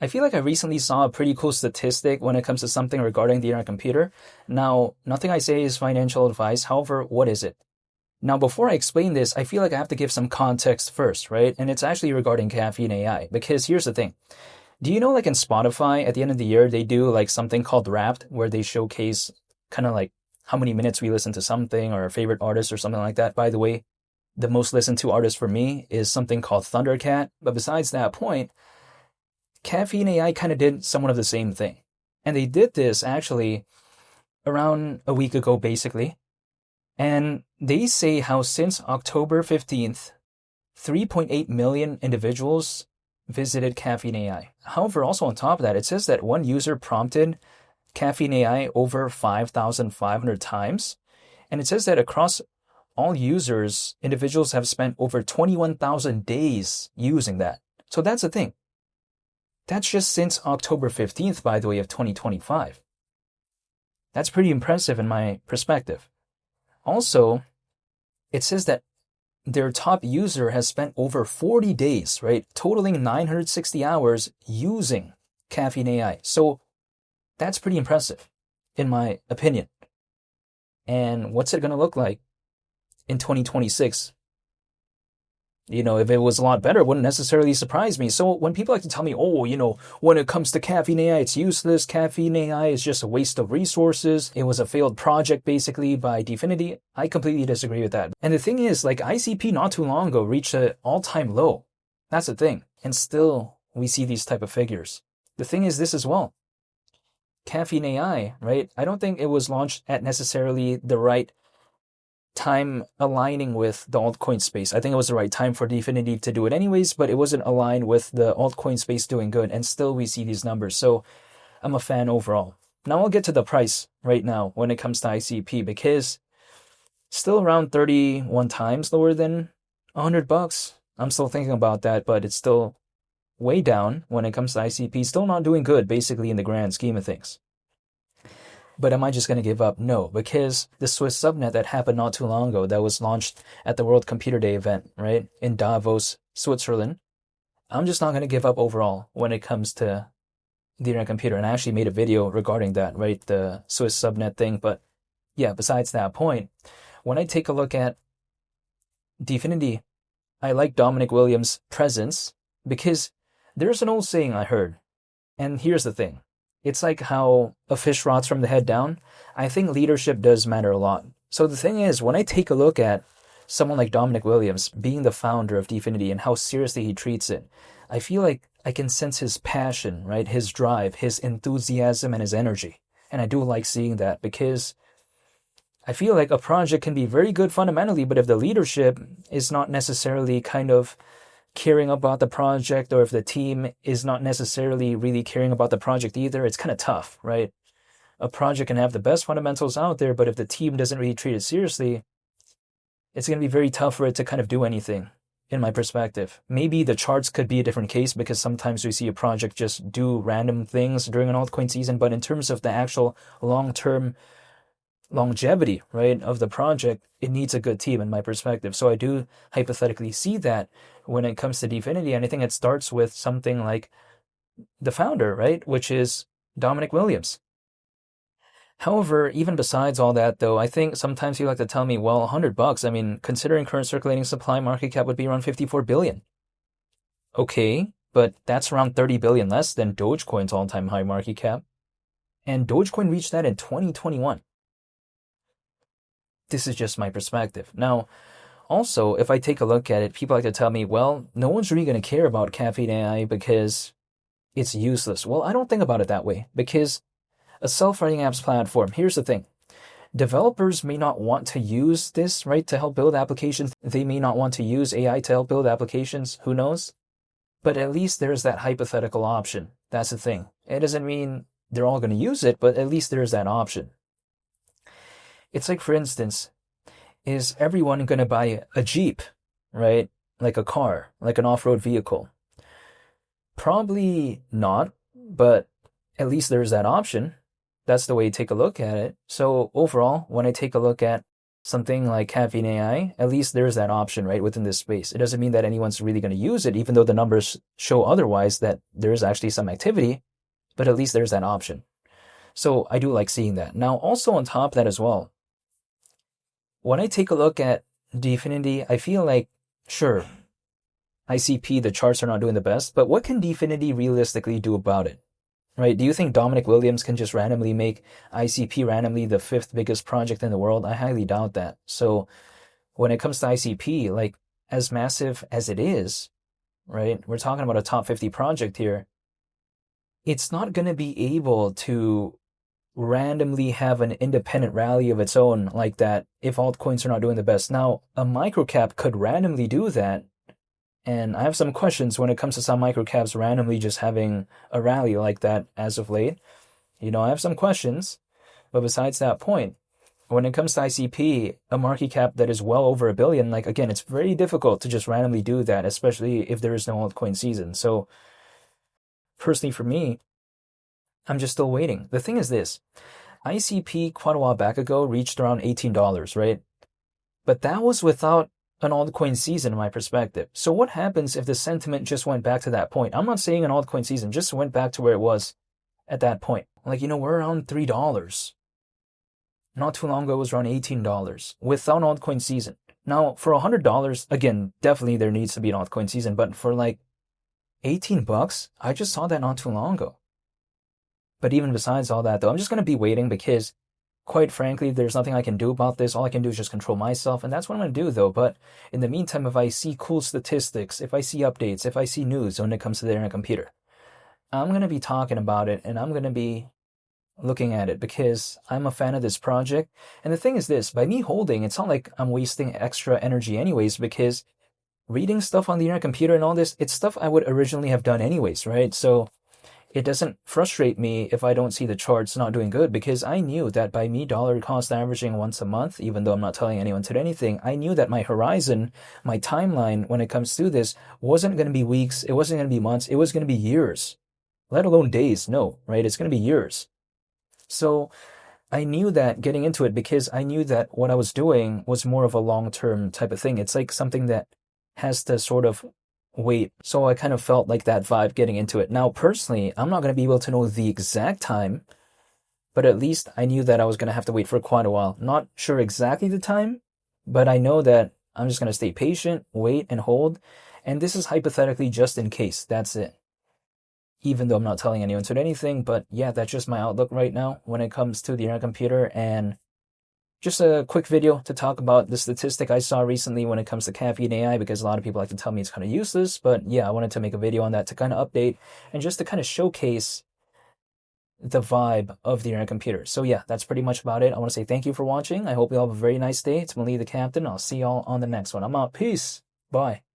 I feel like I recently saw a pretty cool statistic when it comes to something regarding the internet computer. Now, nothing I say is financial advice. However, what is it? Now, before I explain this, I feel like I have to give some context first, right? And it's actually regarding caffeine AI. Because here's the thing. Do you know, like in Spotify, at the end of the year, they do like something called Wrapped, where they showcase kind of like how many minutes we listen to something or our favorite artist or something like that. By the way, the most listened to artist for me is something called Thundercat. But besides that point, Caffeine AI kind of did somewhat of the same thing. And they did this actually around a week ago, basically. And they say how since October 15th, 3.8 million individuals visited Caffeine AI. However, also on top of that, it says that one user prompted Caffeine AI over 5,500 times. And it says that across all users, individuals have spent over 21,000 days using that. So that's the thing. That's just since October 15th, by the way, of 2025. That's pretty impressive in my perspective. Also, it says that their top user has spent over 40 days, right, totaling 960 hours using Caffeine AI. So that's pretty impressive, in my opinion. And what's it going to look like in 2026? If it was a lot better, it wouldn't necessarily surprise me. So when people like to tell me, oh, when it comes to Caffeine AI, it's useless. Caffeine AI is just a waste of resources. It was a failed project, basically, by Dfinity. I completely disagree with that. And the thing is, like ICP not too long ago reached an all-time low. That's the thing. And still, we see these type of figures. The thing is this as well. Caffeine AI, right? I don't think it was launched at necessarily the right time aligning with the altcoin space. I think it was the right time for Dfinity to do it anyways, but it wasn't aligned with the altcoin space doing good, and still we see these numbers. So I'm a fan overall. Now I'll get to the price right now when it comes to ICP, because still around 31 times lower than $100. I'm still thinking about that, but it's still way down when it comes to ICP. Still not doing good, basically, in the grand scheme of things. But am I just going to give up? No, because the Swiss subnet that happened not too long ago, that was launched at the World Computer Day event, right, in Davos, Switzerland, I'm just not going to give up overall when it comes to the internet computer. And I actually made a video regarding that, right, the Swiss subnet thing. But yeah, besides that point, when I take a look at Dfinity, I like Dominic Williams' presence because there's an old saying I heard. And here's the thing. It's like how a fish rots from the head down. I think leadership does matter a lot. So the thing is, when I take a look at someone like Dominic Williams being the founder of Dfinity and how seriously he treats it, I feel like I can sense his passion, right? His drive, his enthusiasm, and his energy. And I do like seeing that because I feel like a project can be very good fundamentally, but if the leadership is not necessarily kind of caring about the project, or if the team is not necessarily really caring about the project either, it's kind of tough, right? A project can have the best fundamentals out there, but if the team doesn't really treat it seriously, it's going to be very tough for it to kind of do anything, in my perspective. Maybe the charts could be a different case because sometimes we see a project just do random things during an altcoin season, but in terms of the actual long-term longevity, right, of the project, it needs a good team in my perspective. So I do hypothetically see that when it comes to Dfinity, and I think it starts with something like the founder, right, which is Dominic Williams. However, even besides all that, though, I think sometimes you like to tell me, well, $100, I mean, considering current circulating supply, market cap would be around 54 billion. Okay, but that's around 30 billion less than Dogecoin's all-time high market cap. And Dogecoin reached that in 2021. This is just my perspective. Now, also, if I take a look at it, people like to tell me, well, no one's really going to care about Caffeine AI because it's useless. Well, I don't think about it that way, because a self-writing apps platform, here's the thing. Developers may not want to use this, right, to help build applications. They may not want to use AI to help build applications. Who knows? But at least there's that hypothetical option. That's the thing. It doesn't mean they're all going to use it, but at least there's that option. It's like, for instance, is everyone going to buy a Jeep, right? Like a car, like an off-road vehicle? Probably not, but at least there's that option. That's the way you take a look at it. So overall, when I take a look at something like caffeine AI, at least there's that option, right, within this space. It doesn't mean that anyone's really going to use it, even though the numbers show otherwise that there is actually some activity, but at least there's that option. So I do like seeing that. Now, also on top of that as well, when I take a look at Dfinity, I feel like, sure, ICP, the charts are not doing the best, but what can Dfinity realistically do about it? Right? Do you think Dominic Williams can just randomly make ICP randomly the fifth biggest project in the world? I highly doubt that. So when it comes to ICP, like as massive as it is, right? We're talking about a top 50 project here. It's not going to be able to randomly have an independent rally of its own like that if altcoins are not doing the best. Now, a microcap could randomly do that. And I have some questions when it comes to some microcaps randomly just having a rally like that as of late. I have some questions. But besides that point, when it comes to ICP, a market cap that is well over $1 billion, like again, it's very difficult to just randomly do that, especially if there is no altcoin season. So personally for me, I'm just still waiting. The thing is this, ICP quite a while back ago reached around $18, right? But that was without an altcoin season in my perspective. So what happens if the sentiment just went back to that point? I'm not saying an altcoin season, just went back to where it was at that point. Like, we're around $3. Not too long ago, it was around $18 without an altcoin season. Now, for $100, again, definitely there needs to be an altcoin season, but for like $18, I just saw that not too long ago. But even besides all that, though, I'm just going to be waiting because, quite frankly, there's nothing I can do about this. All I can do is just control myself, and that's what I'm going to do, though. But in the meantime, if I see cool statistics, if I see updates, if I see news when it comes to the internet computer, I'm going to be talking about it, and I'm going to be looking at it because I'm a fan of this project. And the thing is this, by me holding, it's not like I'm wasting extra energy anyways, because reading stuff on the internet computer and all this, it's stuff I would originally have done anyways, right? So it doesn't frustrate me if I don't see the charts not doing good, because I knew that by me dollar cost averaging once a month, even though I'm not telling anyone to do anything, I knew that my horizon, my timeline when it comes to this wasn't going to be weeks, it wasn't going to be months, it was going to be years, let alone days. No, right? It's going to be years. So I knew that getting into it because I knew that what I was doing was more of a long-term type of thing. It's like something that has to sort of wait. So I kind of felt like that vibe getting into it. Now, personally, I'm not going to be able to know the exact time, but at least I knew that I was going to have to wait for quite a while. Not sure exactly the time, but I know that I'm just going to stay patient, wait, and hold. And this is hypothetically just in case. That's it. Even though I'm not telling anyone to anything, but yeah, that's just my outlook right now when it comes to the internet computer. And just a quick video to talk about the statistic I saw recently when it comes to caffeine AI, because a lot of people like to tell me it's kind of useless, but yeah, I wanted to make a video on that to kind of update and just to kind of showcase the vibe of the internet computer. So yeah, that's pretty much about it. I want to say thank you for watching. I hope you all have a very nice day. It's Mali the Captain. I'll see y'all on the next one. I'm out. Peace. Bye.